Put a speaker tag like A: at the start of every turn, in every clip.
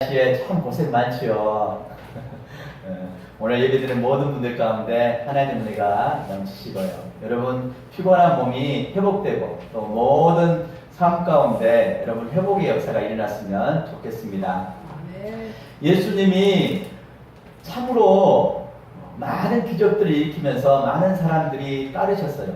A: 날씨에 참 고생 많지요. 오늘 예배드린 모든 분들 가운데 하나님 은혜가 넘치시고요. 여러분 피곤한 몸이 회복되고 또 모든 삶 가운데 여러분 회복의 역사가 일어났으면 좋겠습니다. 예수님이 참으로 많은 기적들을 일으키면서 많은 사람들이 따르셨어요.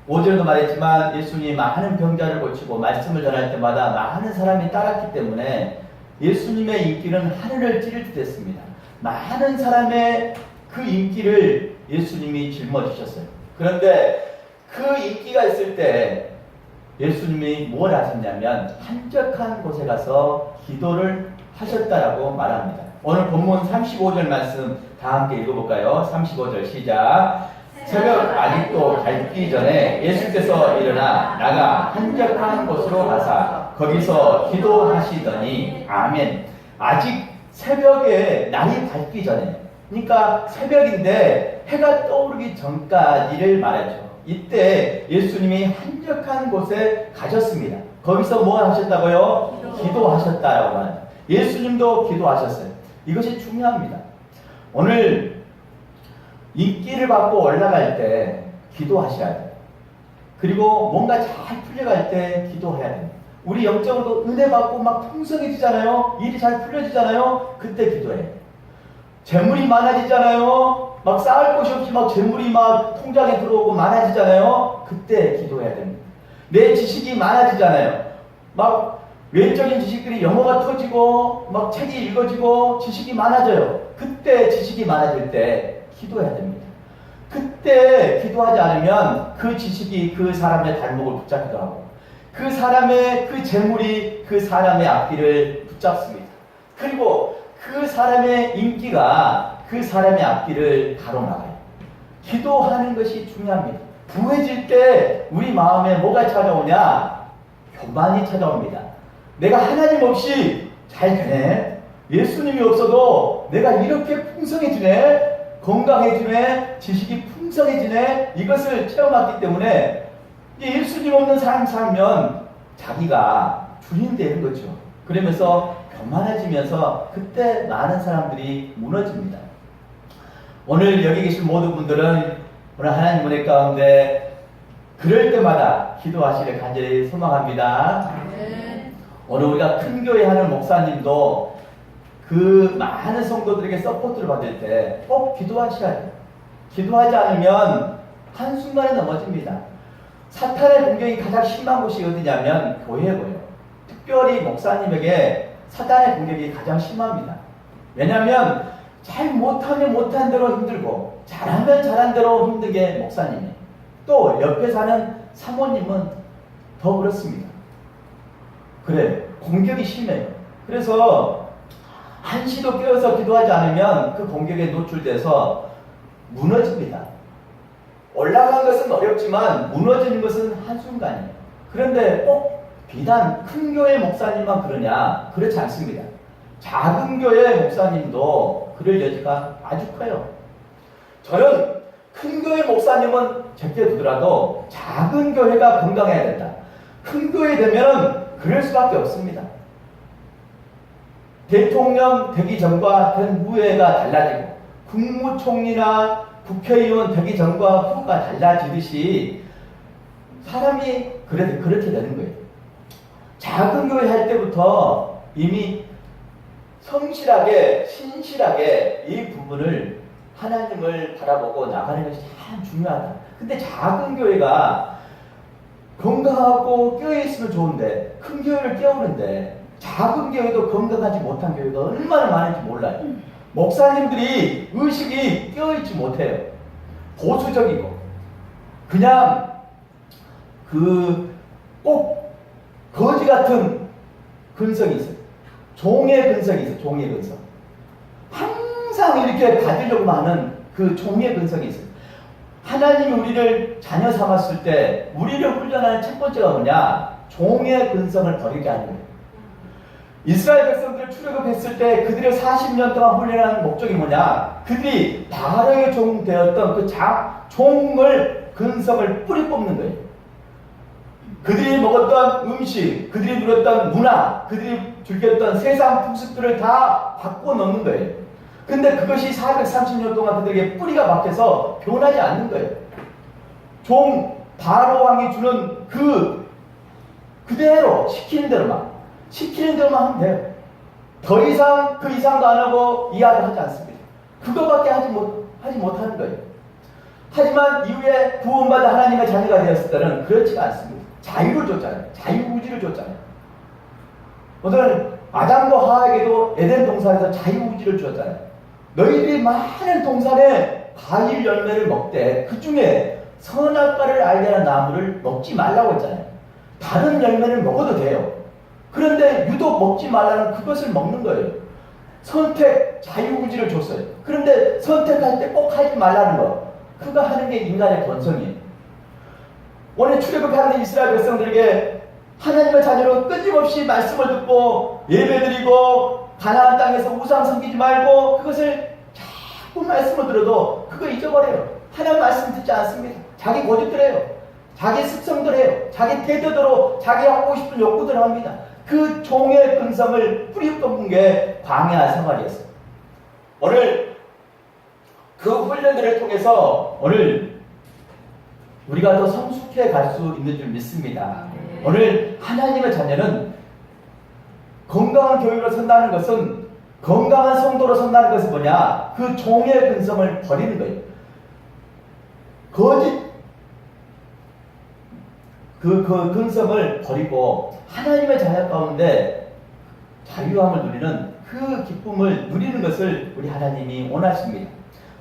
A: 5절도 말했지만 예수님이 많은 병자를 고치고 말씀을 전할 때마다 많은 사람이 따랐기 때문에 예수님의 인기는 하늘을 찌를 듯 했습니다. 많은 사람의 그 인기를 예수님이 짊어지셨어요. 그런데 그 인기가 있을 때 예수님이 뭘 하셨냐면 한적한 곳에 가서 기도를 하셨다라고 말합니다. 오늘 본문 35절 말씀 다 함께 읽어볼까요? 35절 시작. 새벽 아직도 밝기 전에 예수께서 일어나 나가 한적한 곳으로 가사 거기서 기도하시더니 아멘. 아직 새벽에 날이 밝기 전에, 그러니까 새벽인데 해가 떠오르기 전까지를 말하죠. 이때 예수님이 한적한 곳에 가셨습니다. 거기서 뭐 하셨다고요? 기도하셨다라고 합니다. 예수님도 기도하셨어요. 이것이 중요합니다. 오늘 인기를 받고 올라갈 때 기도하셔야 돼요. 그리고 뭔가 잘 풀려갈 때 기도해야 됩니다. 우리 영적으로도 은혜 받고 막 풍성해지잖아요. 일이 잘 풀려지잖아요. 그때 기도해요. 재물이 많아지잖아요. 막 쌓을 곳이 없이 막 재물이 막 통장에 들어오고 많아지잖아요. 그때 기도해야 됩니다. 내 지식이 많아지잖아요. 막 외적인 지식들이 영어가 터지고 막 책이 읽어지고 지식이 많아져요. 그때 지식이 많아질 때 기도해야 됩니다. 그때 기도하지 않으면 그 지식이 그 사람의 발목을 붙잡기도 하고 그 사람의 그 재물이 그 사람의 앞길을 붙잡습니다. 그리고 그 사람의 인기가 그 사람의 앞길을 가로막아요. 기도하는 것이 중요합니다. 부해질 때 우리 마음에 뭐가 찾아오냐? 교만이 찾아옵니다. 내가 하나님 없이 잘 되네? 예수님이 없어도 내가 이렇게 풍성해지네? 건강해지네? 지식이 풍성해지네? 이것을 체험했기 때문에 예수님 없는 삶 살면 자기가 주인 되는 거죠. 그러면서 교만해지면서 그때 많은 사람들이 무너집니다. 오늘 여기 계신 모든 분들은 오늘 하나님 은혜 가운데 그럴 때마다 기도하시길 간절히 소망합니다. 오늘 우리가 큰 교회 하는 목사님도 그 많은 성도들에게 서포트를 받을 때 꼭 기도하셔야 돼요. 기도하지 않으면 한순간에 넘어집니다. 사탄의 공격이 가장 심한 곳이 어디냐면 교회고요. 특별히 목사님에게 사탄의 공격이 가장 심합니다. 왜냐하면 잘 못하면 못한 대로 힘들고 잘하면 잘한 대로 힘들게 목사님이 또 옆에 사는 사모님은 더 그렇습니다. 그래 공격이 심해요. 그래서 한시도 깨어서 기도하지 않으면 그 공격에 노출돼서 무너집니다. 올라간 것은 어렵지만 무너지는 것은 한순간이에요. 그런데 꼭 비단 큰 교회 목사님만 그러냐? 그렇지 않습니다. 작은 교회 목사님도 그럴 여지가 아주 커요. 저는 큰 교회 목사님은 제껴두더라도 작은 교회가 건강해야 된다. 큰 교회 되면 그럴 수밖에 없습니다. 대통령 되기 전과 된 후회가 달라지고 국무총리나 국회의원 되기 전과 후가 달라지듯이 사람이 그렇게 되는 거예요. 작은 교회 할 때부터 이미 성실하게 신실하게 이 부분을 하나님을 바라보고 나가는 것이 참 중요하다. 근데 작은 교회가 건강하고 깨어있으면 좋은데 큰 교회를 깨우는데 작은 교회도 건강하지 못한 교회가 얼마나 많은지 몰라요. 목사님들이 의식이 깨어있지 못해요. 보수적이고 그냥 꼭 거지 같은 근성이 있어요. 종의 근성이 있어요. 종의 근성. 항상 이렇게 가지려고 하는 그 종의 근성이 있어요. 하나님이 우리를 자녀 삼았을 때 우리를 훈련하는 첫 번째가 뭐냐? 종의 근성을 버리게 하는 거예요. 이스라엘 백성들 출애굽했을 때 그들의 40년 동안 훈련하는 목적이 뭐냐? 그들이 바로의 종 되었던 그 종을 근성을 뿌리 뽑는 거예요. 그들이 먹었던 음식, 그들이 누렸던 문화, 그들이 즐겼던 세상 풍습들을 다 바꿔 넣는 거예요. 근데 그것이 430년 동안 그들에게 뿌리가 박혀서 변하지 않는 거예요. 종 바로 왕이 주는 그대로 시키는 대로만 하면 돼요. 더 이상 그 이상도 안 하고 이하도 하지 않습니다. 그거밖에 하지 못하는 거예요. 하지만 이후에 구원받아 하나님의 자녀가 되었을 때는 그렇지가 않습니다. 자유를 줬잖아요. 자유의지를 줬잖아요. 오늘 아담과 하와에게도 에덴 동산에서 자유의지를 주었잖아요. 너희들이 많은 동산에 과일 열매를 먹되 그 중에 선악과를 알게 하는 나무를 먹지 말라고 했잖아요. 다른 열매를 먹어도 돼요. 그런데 유독 먹지 말라는 그것을 먹는 거예요. 선택, 자유의지를 줬어요. 그런데 선택할 때 꼭 하지 말라는 거. 그거 하는 게 인간의 본성이에요. 오늘 출애굽하는 이스라엘 백성들에게 하나님의 자녀로 끊임없이 말씀을 듣고 예배드리고 가나안 땅에서 우상 섬기지 말고 그것을 자꾸 말씀을 들어도 그거 잊어버려요. 하나님 말씀 듣지 않습니다. 자기 고집대로 해요. 자기 습성대로 해요. 자기 태도대로 자기 하고 싶은 욕구대로 합니다. 그 종의 근성을 뿌리뽑은 게 광야 생활이었어요. 오늘 그 훈련들을 통해서 오늘 우리가 더 성숙해 갈 수 있는 줄 믿습니다. 오늘 하나님의 자녀는 건강한 교육으로 선다는 것은 건강한 성도로 선다는 것은 뭐냐? 그 종의 근성을 버리는 거예요. 거짓 그 근성을 버리고 하나님의 자녀 가운데 자유함을 누리는 그 기쁨을 누리는 것을 우리 하나님이 원하십니다.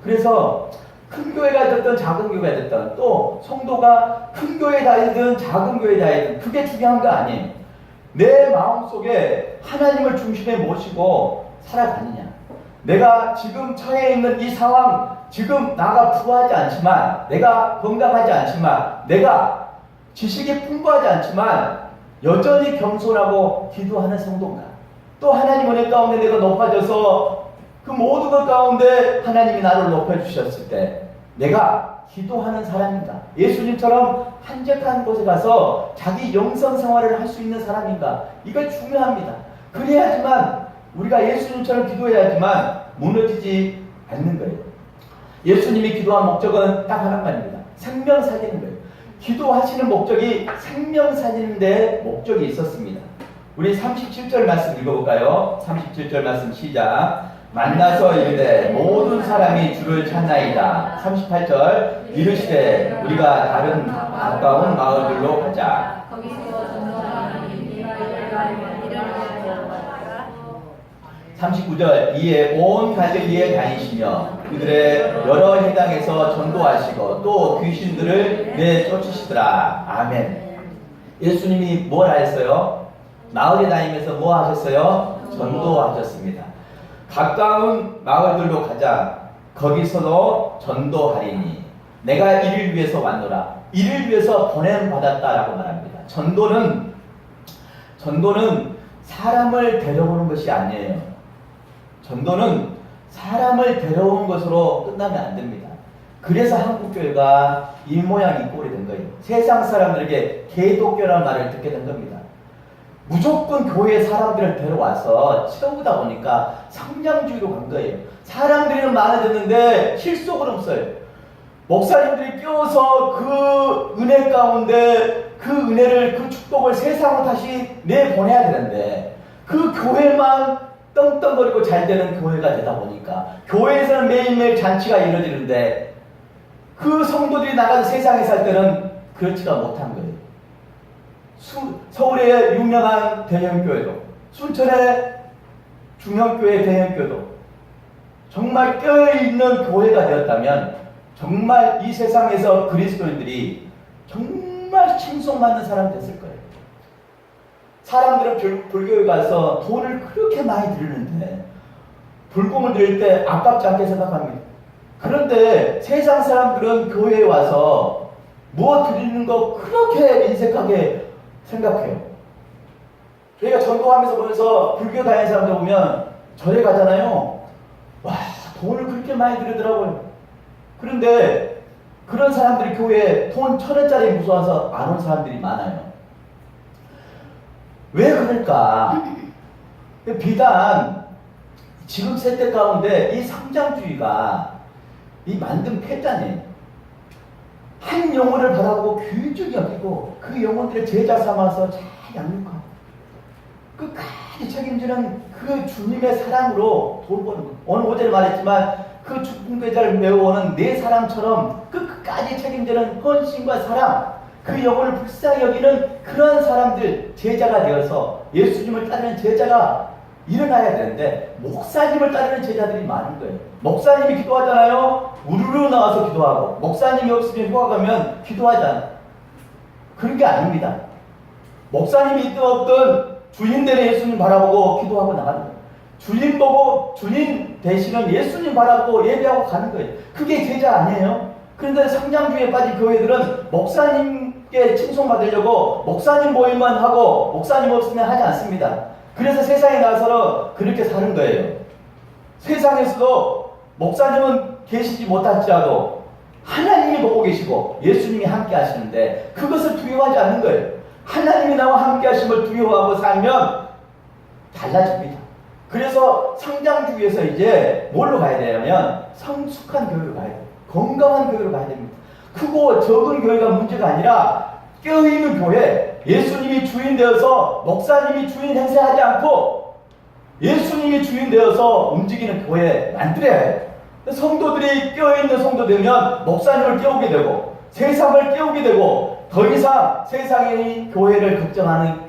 A: 그래서 큰 교회가 됐든 작은 교회가 됐든 또 성도가 큰 교회에 다니든 작은 교회에 다니든 그게 중요한 거 아니에요. 내 마음속에 하나님을 중심에 모시고 살아가느냐. 내가 지금 처해 있는 이 상황, 지금 나가 부하지 않지만, 내가 건강하지 않지만, 내가 지식이 풍부하지 않지만 여전히 겸손하고 기도하는 성도인가. 또 하나님 은혜 가운데 내가 높아져서 그 모든 것 가운데 하나님이 나를 높여주셨을 때 내가 기도하는 사람인가. 예수님처럼 한적한 곳에 가서 자기 영성 생활을 할 수 있는 사람인가. 이거 중요합니다. 그래야지만 우리가 예수님처럼 기도해야지만 무너지지 않는 거예요. 예수님이 기도한 목적은 딱 하나만입니다. 생명 살리는 거예요. 기도하시는 목적이 생명 살리는 데 목적이 있었습니다. 우리 37절 말씀 읽어볼까요? 37절 말씀 시작. 만나서 이르되 모든 사람이 주를 찾나이다. 38절 이르시되 우리가 다른 가까운 마을들로 가자. 39절 이에 온 갈릴리에 다니시며 그들의 여러 해당에서 전도하시고 또 귀신들을 내쫓으시더라. 아멘. 예수님이 뭘 하셨어요? 마을에 다니면서 뭐 하셨어요? 전도하셨습니다. 가까운 마을들로 가자. 거기서도 전도하리니 내가 이를 위해서 왔노라. 이를 위해서 보냄받았다라고 말합니다. 전도는 사람을 데려오는 것이 아니에요. 전도는 사람을 데려온 것으로 끝나면 안 됩니다. 그래서 한국교회가 이 모양 이 꼴이 된 거예요. 세상 사람들에게 개독교라는 말을 듣게 된 겁니다. 무조건 교회에 사람들을 데려와서 채우다 보니까 성량주의로 간 거예요. 사람들이 많아졌는데 실속은 없어요. 목사님들이 끼어서 그 은혜 가운데 그 은혜를, 그 축복을 세상으로 다시 내보내야 되는데 그 교회만 떵떵거리고 잘 되는 교회가 되다 보니까 교회에서는 매일매일 잔치가 이루어지는데 그 성도들이 나가서 세상에 살 때는 그렇지가 못한 거예요. 서울의 유명한 대형교회도, 순천의 중형교회 대형교회도 정말 껴있는 교회가 되었다면 정말 이 세상에서 그리스도인들이 정말 칭송받는 사람이 됐을 거예요. 사람들은 불교에 가서 돈을 그렇게 많이 들이는데 불공을 드릴 때 아깝지 않게 생각합니다. 그런데 세상 사람들은 교회에 와서 무엇 드리는 거 그렇게 인색하게 생각해요. 저희가 전도하면서 보면서 불교 다니는 사람들 보면 절에 가잖아요. 와, 돈을 그렇게 많이 들이더라고요. 그런데 그런 사람들이 교회에 돈 1,000원짜리 무서워서 안 온 사람들이 많아요. 왜 그럴까? 비단 지금 세대 가운데 이 성장주의가 이 만든 패단이에요. 한 영혼을 바라보고 귀중히 여기고 그 영혼들을 제자 삼아서 잘 양육하고 끝까지 책임지는 그 주님의 사랑으로 돌보는 것. 오늘 오전에 말했지만 그 축복계좌를 메워오는 내 사랑처럼 끝까지 책임지는 헌신과 사랑, 그 영혼을 불쌍히 여기는 그런 사람들, 제자가 되어서 예수님을 따르는 제자가 일어나야 되는데 목사님을 따르는 제자들이 많은 거예요. 목사님이 기도하잖아요. 우르르 나와서 기도하고, 목사님이 없으면 휴가 가면 기도하지 않아요. 그런 게 아닙니다. 목사님이 있든 없든 주인들의 예수님 바라보고 기도하고 나가는 거예요. 주인 보고 주인 대신은 예수님 바라보고 예배하고 가는 거예요. 그게 제자 아니에요? 그런데 성장주의에 빠진 교회들은 목사님께 칭송받으려고 목사님 모임만 하고 목사님 없으면 하지 않습니다. 그래서 세상에 나서는 그렇게 사는 거예요. 세상에서도 목사님은 계시지 못할지라도 하나님이 보고 계시고 예수님이 함께 하시는데 그것을 두려워하지 않는 거예요. 하나님이 나와 함께 하심을 두려워하고 살면 달라집니다. 그래서 성장주의에서 이제 뭘로 가야 되냐면 성숙한 교회로 가야 돼요. 건강한 교회로 가야 됩니다. 크고 적은 교회가 문제가 아니라 깨어있는 교회, 예수님이 주인 되어서 목사님이 주인 행세하지 않고 예수님이 주인 되어서 움직이는 교회 만들어야 해요. 성도들이 깨어있는 성도 되면 목사님을 깨우게 되고 세상을 깨우게 되고 더 이상 세상의 교회를 걱정하는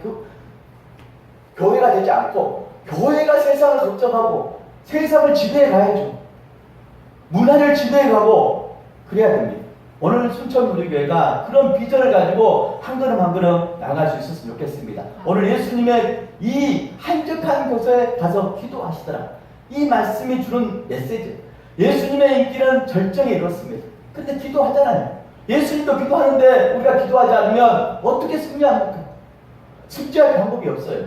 A: 교회가 되지 않고 교회가 세상을 걱정하고 세상을 지배해 가야죠. 문화를 지배해 가고 그래야 됩니다. 오늘 순천우리교회가 그런 비전을 가지고 한 걸음 한 걸음 나갈 수 있었으면 좋겠습니다. 오늘 예수님의 이 한적한 곳에 가서 기도하시더라. 이 말씀이 주는 메시지. 예수님의 인기는 절정에 이렇습니다. 근데 기도하잖아요. 예수님도 기도하는데 우리가 기도하지 않으면 어떻게 승리합니까? 승리할 방법이 없어요.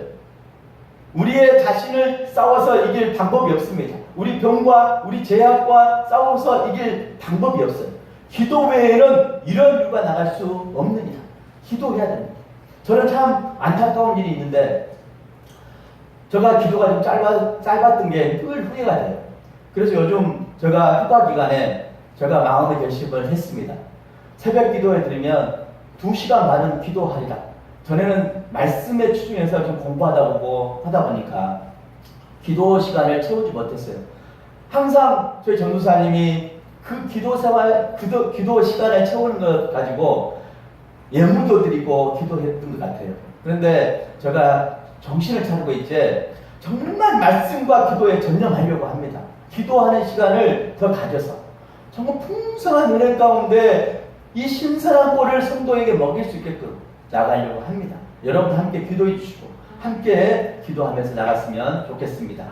A: 우리의 자신을 싸워서 이길 방법이 없습니다. 우리 병과 우리 죄악과 싸워서 이길 방법이 없어요. 기도 외에는 이런 이유가 나갈 수 없느니라. 기도해야 됩니다. 저는 참 안타까운 일이 있는데 제가 기도가 좀 짧았던 게 늘 후회가 돼요. 그래서 요즘 제가 휴가 기간에 제가 마음의 결심을 했습니다. 새벽 기도에 들으면 2시간 반은 기도하리라. 전에는 말씀에 추중해서 좀 하다 보니까 기도 시간을 채우지 못했어요. 항상 저희 전도사님이 그 기도 생활, 기도 시간을 채우는 것 가지고 예물도 드리고 기도했던 것 같아요. 그런데 제가 정신을 차리고 이제 정말 말씀과 기도에 전념하려고 합니다. 기도하는 시간을 더 가져서 정말 풍성한 은혜 가운데 이 신선한 꼴을 성도에게 먹일 수 있게끔 나가려고 합니다. 여러분 함께 기도해 주시고 함께 기도하면서 나갔으면 좋겠습니다.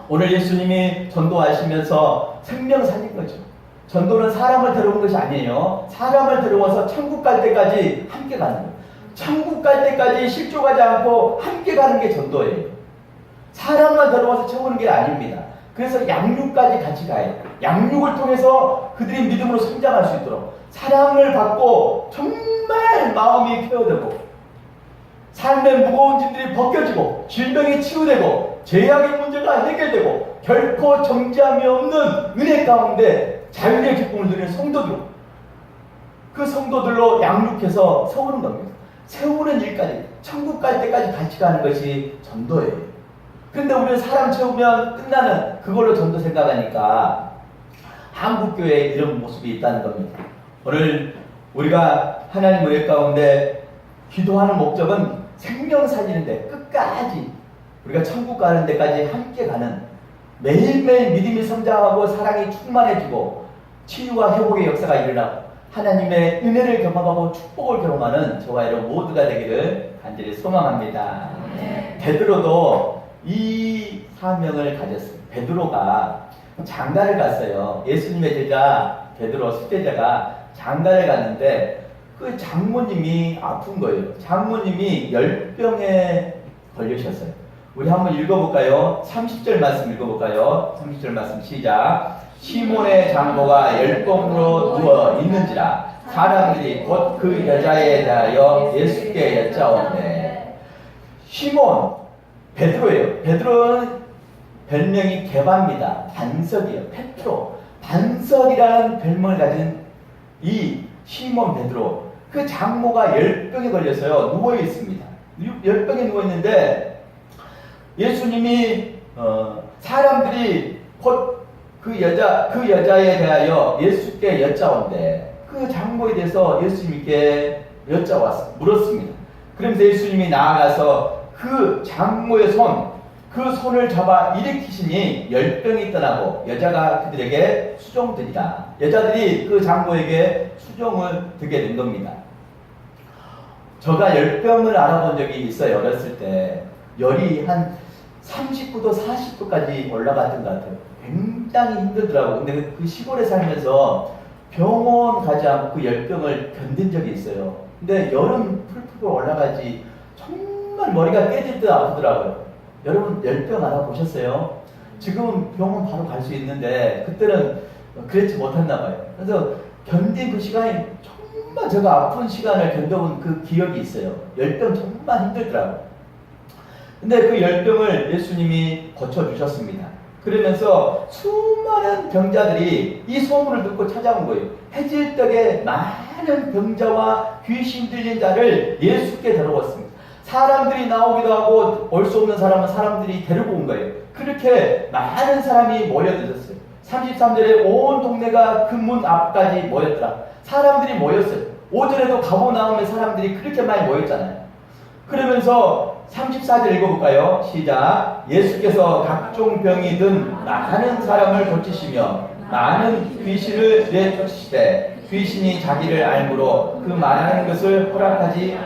A: 오늘 예수님이 전도하시면서 생명 살린 거죠. 전도는 사람을 데려온 것이 아니에요. 사람을 데려와서 천국 갈 때까지 함께 가는 거예요. 천국 갈 때까지 실족하지 않고 함께 가는 게 전도예요. 사람만 데려와서 채우는 게 아닙니다. 그래서 양육까지 같이 가야 돼요. 양육을 통해서 그들이 믿음으로 성장할 수 있도록 사랑을 받고 정말 마음이 쾌어되고 삶의 무거운 짐들이 벗겨지고 질병이 치유되고 죄악의 문제가 해결되고 결코 정지함이 없는 은혜 가운데 자유의 기쁨을 누리는 성도들, 그 성도들로 양육해서 세우는 겁니다. 세우는 일까지 천국 갈 때까지 같이 가는 것이 전도예요. 그런데 우리는 사람 채우면 끝나는 그걸로 전도 생각하니까 한국교회에 이런 모습이 있다는 겁니다. 오늘 우리가 하나님 은혜 가운데 기도하는 목적은 생명 살리는데 끝까지 우리가 천국 가는 데까지 함께 가는 매일매일 믿음이 성장하고 사랑이 충만해지고 치유와 회복의 역사가 일어나고 하나님의 은혜를 경험하고 축복을 경험하는 저와 여러분 모두가 되기를 간절히 소망합니다. 베드로도 이 사명을 가졌어요. 베드로가 장가를 갔어요. 예수님의 제자 베드로 수제자가 장가를 갔는데 그 장모님이 아픈 거예요. 장모님이 열병에 걸리셨어요. 우리 한번 읽어볼까요? 30절 말씀 읽어볼까요? 30절 말씀 시작. 시몬의 장모가 열병으로 누워 있는지라 사람들이 곧 그 여자에 대하여 예수께 여짜오되 시몬, 베드로예요. 베드로는 별명이 개바입니다. 반석이에요. 페트로. 반석이라는 별명을 가진 이 시몬 베드로. 그 장모가 열병에 걸려서요. 누워 있습니다. 열병에 누워 있는데 예수님이 사람들이 곧 그 여자에 대하여 예수께 여짜온대. 그 장모에 대해서 예수님께 물었습니다. 그러면서 예수님이 나아가서 그 장모의 그 손을 잡아 일으키시니 열병이 떠나고 여자가 그들에게 수종되니라. 여자들이 그 장모에게 수종을 듣게 된 겁니다. 제가 열병을 알아본 적이 있어요. 어렸을 때 열이 한 39도 40도까지 올라갔던 것 같아요. 굉장히 힘들더라고요. 근데 그 시골에 살면서 병원 가지 않고 그 열병을 견딘 적이 있어요. 근데 여름 풀풀 올라가지 정말 머리가 깨질 듯 아프더라고요. 여러분 열병 알아보셨어요? 지금은 병원 바로 갈 수 있는데 그때는 그렇지 못했나 봐요. 그래서 견딘 그 시간이 정말 제가 아픈 시간을 견뎌본 그 기억이 있어요. 열병 정말 힘들더라고요. 근데 그 열병을 예수님이 고쳐주셨습니다. 그러면서 수많은 병자들이 이 소문을 듣고 찾아온 거예요. 해질녘에 많은 병자와 귀신 들린 자를 예수께 데려왔습니다. 사람들이 나오기도 하고 올 수 없는 사람은 사람들이 데리고 온 거예요. 그렇게 많은 사람이 모여들었어요. 33절에 온 동네가 그 문 앞까지 모였더라. 사람들이 모였어요. 오전에도 가보나움에 사람들이 그렇게 많이 모였잖아요. 그러면서 34절 읽어볼까요? 시작. 예수께서 각종 병이 든 많은 사람을 고치시며 많은 귀신을 내쫓으시되 귀신이 자기를 알므로 그 말하는 것을 허락하지